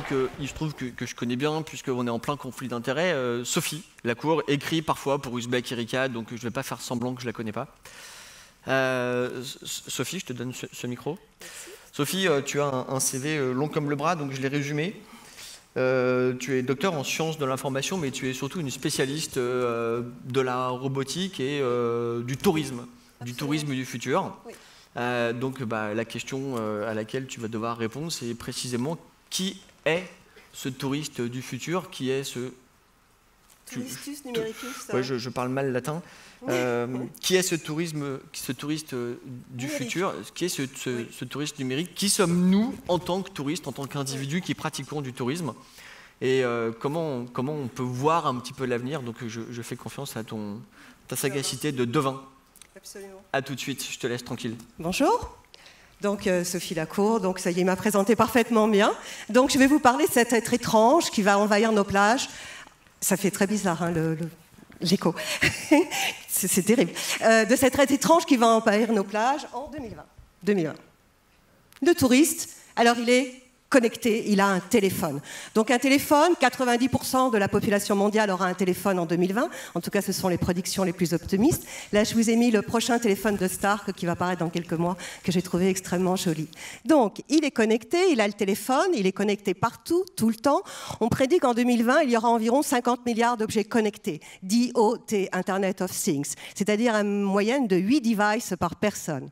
quelqu'un il se trouve que je connais bien, puisqu'on est en plein conflit d'intérêts, Sophie Lacour, écrit parfois pour Uzbek Erika, donc je ne vais pas faire semblant que je ne la connais pas. Sophie, je te donne ce micro. Merci. Sophie, tu as un CV long comme le bras, donc je l'ai résumé. Tu es docteur en sciences de l'information, mais tu es surtout une spécialiste de la robotique et du tourisme, du tourisme du futur. Oui. Donc la question à laquelle tu vas devoir répondre, c'est précisément qui est ce touriste du futur, qui est ce... Touristus numericus. Oui, je parle mal latin. Qui est ce touriste du futur? Qui est ce touriste numérique? Qui sommes-nous en tant que touristes, en tant qu'individus qui pratiquons du tourisme? Et comment on peut voir un petit peu l'avenir? Donc je fais confiance à ta sagacité de devin. Absolument. À tout de suite, je te laisse tranquille. Bonjour. Donc Sophie Lacour, donc ça y est, il m'a présenté parfaitement bien. Donc je vais vous parler de cet être étrange qui va envahir nos plages. Ça fait très bizarre, hein, l'écho. C'est terrible. De cet être étrange qui va envahir nos plages en 2020. Le touriste, alors il est connecté, il a un téléphone. Donc un téléphone, 90% de la population mondiale aura un téléphone en 2020. En tout cas, ce sont les prédictions les plus optimistes. Là, je vous ai mis le prochain téléphone de Stark qui va apparaître dans quelques mois, que j'ai trouvé extrêmement joli. Donc, il est connecté, il a le téléphone, il est connecté partout, tout le temps. On prédit qu'en 2020, il y aura environ 50 milliards d'objets connectés, d'IoT, Internet of Things, c'est-à-dire une moyenne de 8 devices par personne.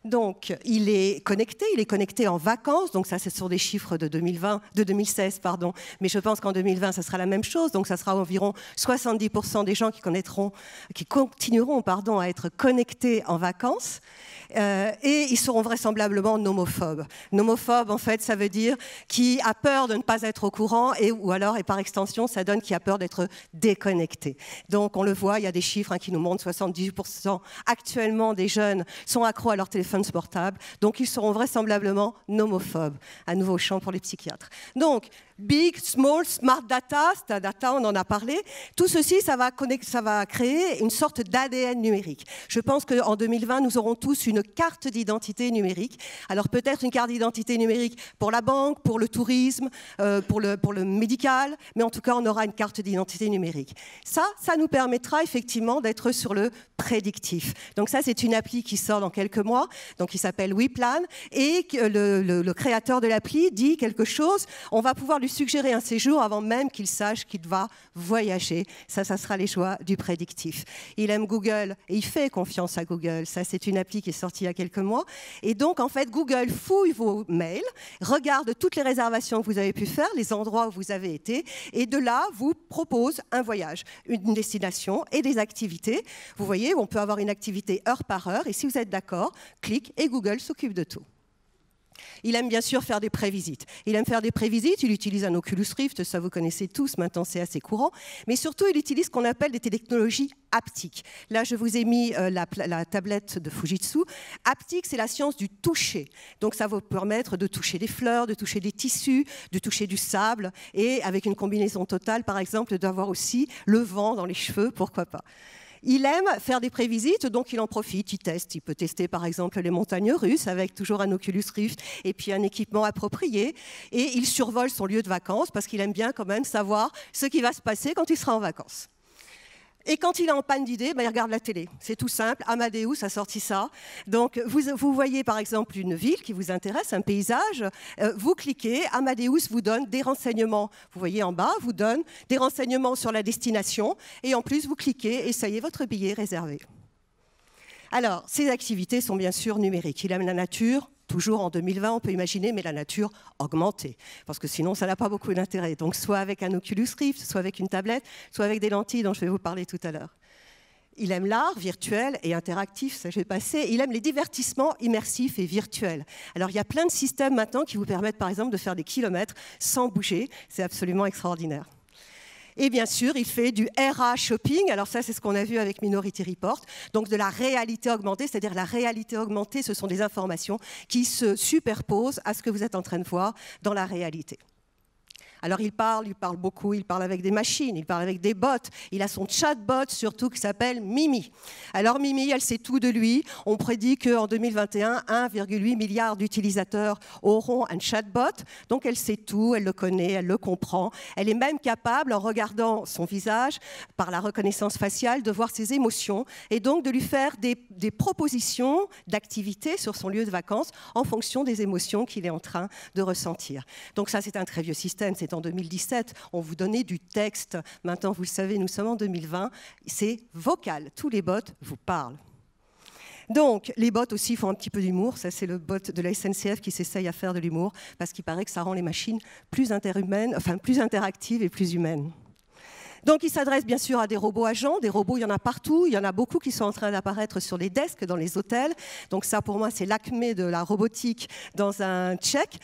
Donc, il est connecté en vacances, donc ça, ce sont des chiffres de 2016, pardon, mais je pense qu'en 2020, ça sera la même chose, donc ça sera environ 70% des gens qui continueront à être connectés en vacances, et ils seront vraisemblablement nomophobes. Nomophobes, en fait, ça veut dire qui a peur de ne pas être au courant, ou alors, et par extension, ça donne qui a peur d'être déconnecté. Donc, on le voit, il y a des chiffres qui nous montrent 70% actuellement des jeunes sont accros à leur téléphone portable, donc ils seront vraisemblablement nomophobes. Un nouveau champ pour les psychiatres. Donc, big, small, smart data, on en a parlé, tout ceci, ça va créer une sorte d'ADN numérique. Je pense qu'en 2020, nous aurons tous une carte d'identité numérique. Alors peut-être une carte d'identité numérique pour la banque, pour le tourisme, pour le médical, mais en tout cas, on aura une carte d'identité numérique. Ça nous permettra effectivement d'être sur le prédictif. Donc ça, c'est une appli qui sort dans quelques mois, donc il s'appelle WePlan, et le créateur de l'appli dit quelque chose, on va pouvoir lui suggérer un séjour avant même qu'il sache qu'il va voyager. Ça sera les choix du prédictif. Il aime Google et il fait confiance à Google. Ça, c'est une appli qui est sortie il y a quelques mois. Et donc, en fait, Google fouille vos mails, regarde toutes les réservations que vous avez pu faire, les endroits où vous avez été, et de là, vous propose un voyage, une destination et des activités. Vous voyez, on peut avoir une activité heure par heure, et si vous êtes d'accord, clique et Google s'occupe de tout. Il aime bien sûr faire des prévisites. Il utilise un Oculus Rift, ça vous connaissez tous, maintenant c'est assez courant, mais surtout il utilise ce qu'on appelle des technologies haptiques. Là je vous ai mis la tablette de Fujitsu. Haptique, c'est la science du toucher. Donc ça va vous permettre de toucher des fleurs, de toucher des tissus, de toucher du sable, et avec une combinaison totale par exemple d'avoir aussi le vent dans les cheveux, pourquoi pas. Il aime faire des prévisites, donc il en profite, il teste. Il peut tester par exemple les montagnes russes avec toujours un Oculus Rift et puis un équipement approprié. Et il survole son lieu de vacances parce qu'il aime bien quand même savoir ce qui va se passer quand il sera en vacances. Et quand il est en panne d'idées, il regarde la télé. C'est tout simple. Amadeus a sorti ça. Donc, vous voyez par exemple une ville qui vous intéresse, un paysage. Vous cliquez, Amadeus vous donne des renseignements. Vous voyez en bas, vous donne des renseignements sur la destination. Et en plus, vous cliquez et ça y est, votre billet est réservé. Alors, ces activités sont bien sûr numériques. Il aime la nature. Toujours en 2020, on peut imaginer, mais la nature augmentée, parce que sinon, ça n'a pas beaucoup d'intérêt. Donc, soit avec un Oculus Rift, soit avec une tablette, soit avec des lentilles dont je vais vous parler tout à l'heure. Il aime l'art virtuel et interactif, ça je vais passer. Il aime les divertissements immersifs et virtuels. Alors, il y a plein de systèmes maintenant qui vous permettent, par exemple, de faire des kilomètres sans bouger. C'est absolument extraordinaire. Et bien sûr, il fait du RA shopping. Alors ça, c'est ce qu'on a vu avec Minority Report. Donc de la réalité augmentée, c'est-à-dire la réalité augmentée, ce sont des informations qui se superposent à ce que vous êtes en train de voir dans la réalité. Alors il parle beaucoup, il parle avec des machines, il parle avec des bots. Il a son chatbot surtout qui s'appelle Mimi. Alors Mimi, elle sait tout de lui. On prédit qu'en 2021, 1,8 milliard d'utilisateurs auront un chatbot. Donc elle sait tout, elle le connaît, elle le comprend. Elle est même capable, en regardant son visage, par la reconnaissance faciale, de voir ses émotions et donc de lui faire des propositions d'activités sur son lieu de vacances en fonction des émotions qu'il est en train de ressentir. Donc ça, c'est un très vieux système, c'est en 2017, on vous donnait du texte. Maintenant, vous le savez, nous sommes en 2020, c'est vocal, tous les bots vous parlent. Donc, les bots aussi font un petit peu d'humour. Ça, c'est le bot de la SNCF qui s'essaye à faire de l'humour parce qu'il paraît que ça rend les machines plus interhumaines, enfin plus interactives et plus humaines. Donc, il s'adresse bien sûr à des robots agents. Des robots, il y en a partout. Il y en a beaucoup qui sont en train d'apparaître sur les desks, dans les hôtels. Donc, ça, pour moi, c'est l'acmé de la robotique dans un tchèque.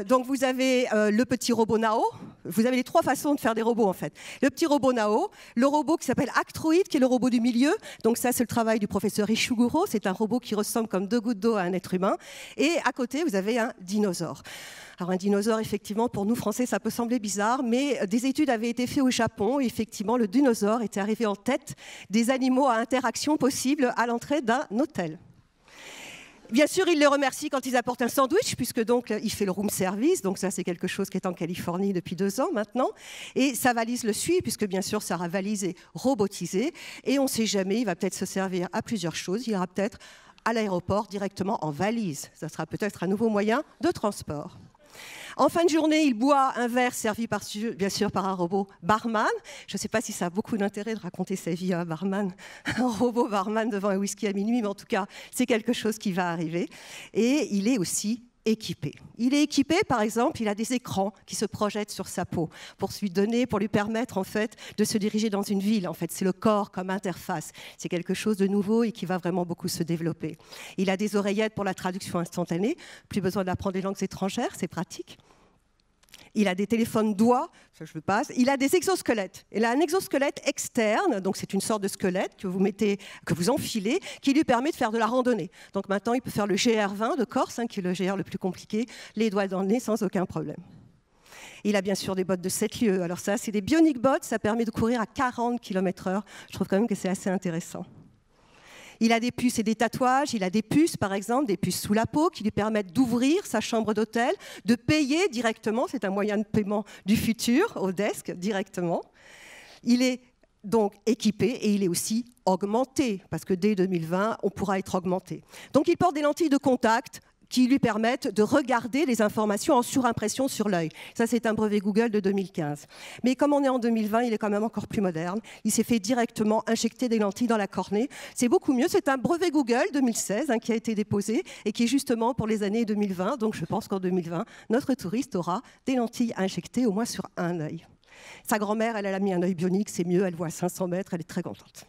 Donc, vous avez le petit robot Nao. Vous avez les 3 façons de faire des robots, en fait. Le petit robot Nao, le robot qui s'appelle Actroid, qui est le robot du milieu. Donc, ça, c'est le travail du professeur Ishiguro. C'est un robot qui ressemble comme 2 gouttes d'eau à un être humain. Et à côté, vous avez un dinosaure. Alors un dinosaure, effectivement, pour nous Français, ça peut sembler bizarre, mais des études avaient été faites au Japon et effectivement, le dinosaure était arrivé en tête des animaux à interaction possible à l'entrée d'un hôtel. Bien sûr, il les remercie quand ils apportent un sandwich, puisque donc il fait le room service. Donc ça, c'est quelque chose qui est en Californie depuis 2 ans maintenant. Et sa valise le suit, puisque bien sûr, sa valise est robotisée. Et on ne sait jamais, il va peut-être se servir à plusieurs choses. Il ira peut-être à l'aéroport directement en valise. Ça sera peut-être un nouveau moyen de transport. En fin de journée, il boit un verre servi bien sûr par un robot barman. Je ne sais pas si ça a beaucoup d'intérêt de raconter sa vie à un barman, un robot barman devant un whisky à minuit, mais en tout cas, c'est quelque chose qui va arriver. Et il est aussi équipé. Il est équipé, par exemple, il a des écrans qui se projettent sur sa peau pour lui permettre en fait de se diriger dans une ville. En fait, c'est le corps comme interface. C'est quelque chose de nouveau et qui va vraiment beaucoup se développer. Il a des oreillettes pour la traduction instantanée. Plus besoin d'apprendre des langues étrangères, c'est pratique. Il a des téléphones doigts, ça je le passe. Il a des exosquelettes. Il a un exosquelette externe, donc c'est une sorte de squelette que vous enfilez, qui lui permet de faire de la randonnée. Donc maintenant, il peut faire le GR20 de Corse, qui est le GR le plus compliqué, les doigts dans le nez sans aucun problème. Il a bien sûr des bottes de 7 lieues. Alors ça, c'est des bionic bots, ça permet de courir à 40 km/h. Je trouve quand même que c'est assez intéressant. Il a des puces et des tatouages. Il a des puces, par exemple, des puces sous la peau qui lui permettent d'ouvrir sa chambre d'hôtel, de payer directement. C'est un moyen de paiement du futur, au desk, directement. Il est donc équipé et il est aussi augmenté, parce que dès 2020, on pourra être augmenté. Donc il porte des lentilles de contact qui lui permettent de regarder les informations en surimpression sur l'œil. Ça, c'est un brevet Google de 2015. Mais comme on est en 2020, il est quand même encore plus moderne. Il s'est fait directement injecter des lentilles dans la cornée. C'est beaucoup mieux. C'est un brevet Google 2016 qui a été déposé et qui est justement pour les années 2020. Donc, je pense qu'en 2020, notre touriste aura des lentilles injectées au moins sur un œil. Sa grand-mère, elle a mis un œil bionique, c'est mieux, elle voit à 500 mètres, elle est très contente.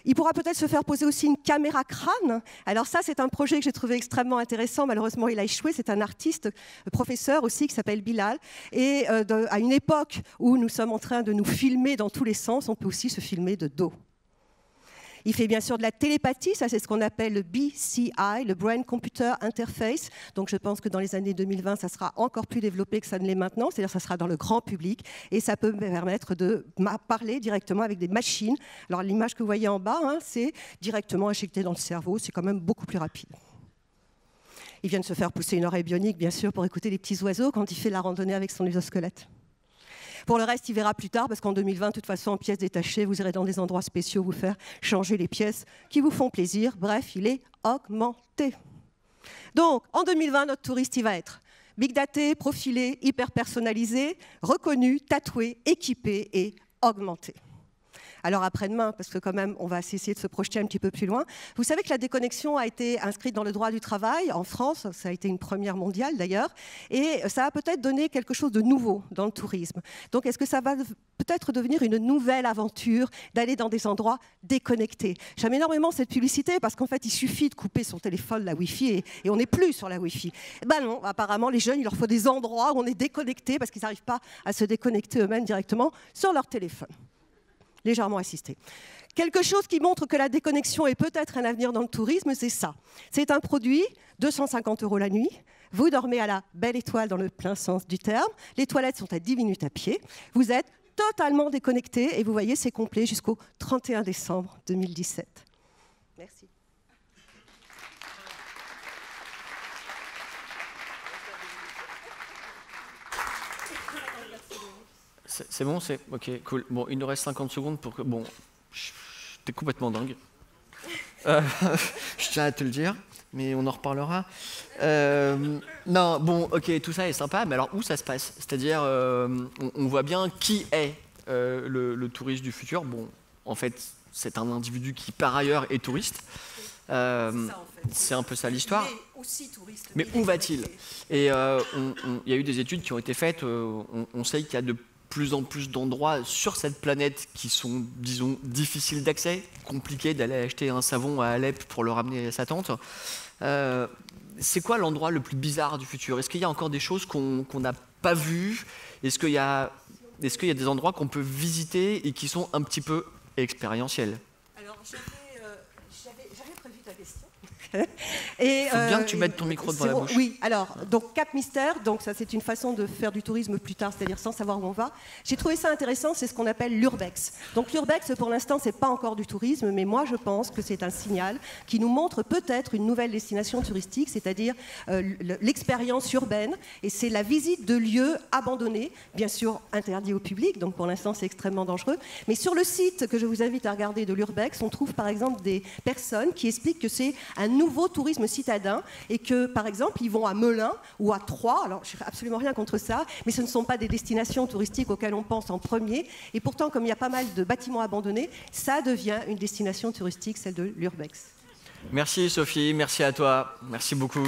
Il pourra peut-être se faire poser aussi une caméra crâne. Alors ça, c'est un projet que j'ai trouvé extrêmement intéressant. Malheureusement, il a échoué. C'est un artiste, professeur aussi, qui s'appelle Bilal. Et à une époque où nous sommes en train de nous filmer dans tous les sens, on peut aussi se filmer de dos. Il fait bien sûr de la télépathie, ça c'est ce qu'on appelle le BCI, le Brain Computer Interface. Donc je pense que dans les années 2020, ça sera encore plus développé que ça ne l'est maintenant, c'est-à-dire ça sera dans le grand public et ça peut me permettre de parler directement avec des machines. Alors l'image que vous voyez en bas, c'est directement injecté dans le cerveau, c'est quand même beaucoup plus rapide. Il vient de se faire pousser une oreille bionique, bien sûr, pour écouter les petits oiseaux quand il fait la randonnée avec son exosquelette. Pour le reste, il verra plus tard, parce qu'en 2020, de toute façon, en pièces détachées, vous irez dans des endroits spéciaux vous faire changer les pièces qui vous font plaisir. Bref, il est augmenté. Donc, en 2020, notre touriste, il va être big daté, profilé, hyper personnalisé, reconnu, tatoué, équipé et augmenté. Alors après-demain, parce que quand même, on va essayer de se projeter un petit peu plus loin. Vous savez que la déconnexion a été inscrite dans le droit du travail en France, ça a été une première mondiale d'ailleurs, et ça a peut-être donné quelque chose de nouveau dans le tourisme. Donc est-ce que ça va peut-être devenir une nouvelle aventure d'aller dans des endroits déconnectés? J'aime énormément cette publicité parce qu'en fait, il suffit de couper son téléphone, la Wi-Fi, et on n'est plus sur la Wi-Fi. Ben non, apparemment, les jeunes, il leur faut des endroits où on est déconnecté parce qu'ils n'arrivent pas à se déconnecter eux-mêmes directement sur leur téléphone. Légèrement assisté. Quelque chose qui montre que la déconnexion est peut-être un avenir dans le tourisme, c'est ça. C'est un produit, 250 € la nuit, Vous dormez à la Belle Étoile dans le plein sens du terme. Les toilettes sont à 10 minutes à pied. Vous êtes totalement déconnecté et vous voyez, c'est complet jusqu'au 31 décembre 2017. Merci. C'est bon, c'est ok, cool. Bon, il nous reste 50 secondes pour que... Bon, t'es complètement dingue. Je tiens à te le dire, mais on en reparlera. Non, bon, ok, tout ça est sympa, mais alors où ça se passe? C'est-à-dire, on voit bien qui est le touriste du futur. Bon, en fait, c'est un individu qui, par ailleurs, est touriste. C'est un peu ça l'histoire. Mais où va-t-il? Et il y a eu des études qui ont été faites. On sait qu'il y a de plus en plus d'endroits sur cette planète qui sont, disons, difficiles d'accès, compliqué d'aller acheter un savon à Alep pour le ramener à sa tante. C'est quoi l'endroit le plus bizarre du futur? Est-ce qu'il y a encore des choses qu'on n'a pas vues? Est-ce qu'il y a des endroits qu'on peut visiter et qui sont un petit peu expérientiels? Alors, j'avais prévu ta question. Il faut bien que tu mettes ton micro devant la bouche. Oui, alors, donc Cap Mystère, donc ça c'est une façon de faire du tourisme plus tard, c'est-à-dire sans savoir où on va. J'ai trouvé ça intéressant, c'est ce qu'on appelle l'urbex. Donc l'urbex, pour l'instant, c'est pas encore du tourisme, mais moi je pense que c'est un signal qui nous montre peut-être une nouvelle destination touristique, c'est-à-dire l'expérience urbaine, et c'est la visite de lieux abandonnés, bien sûr interdits au public, donc pour l'instant c'est extrêmement dangereux. Mais sur le site que je vous invite à regarder de l'urbex, on trouve par exemple des personnes qui expliquent que c'est un nouveau tourisme citadin et que, par exemple, ils vont à Melun ou à Troyes. Alors, je n'ai absolument rien contre ça, mais ce ne sont pas des destinations touristiques auxquelles on pense en premier. Et pourtant, comme il y a pas mal de bâtiments abandonnés, ça devient une destination touristique, celle de l'urbex. Merci Sophie, merci à toi, merci beaucoup.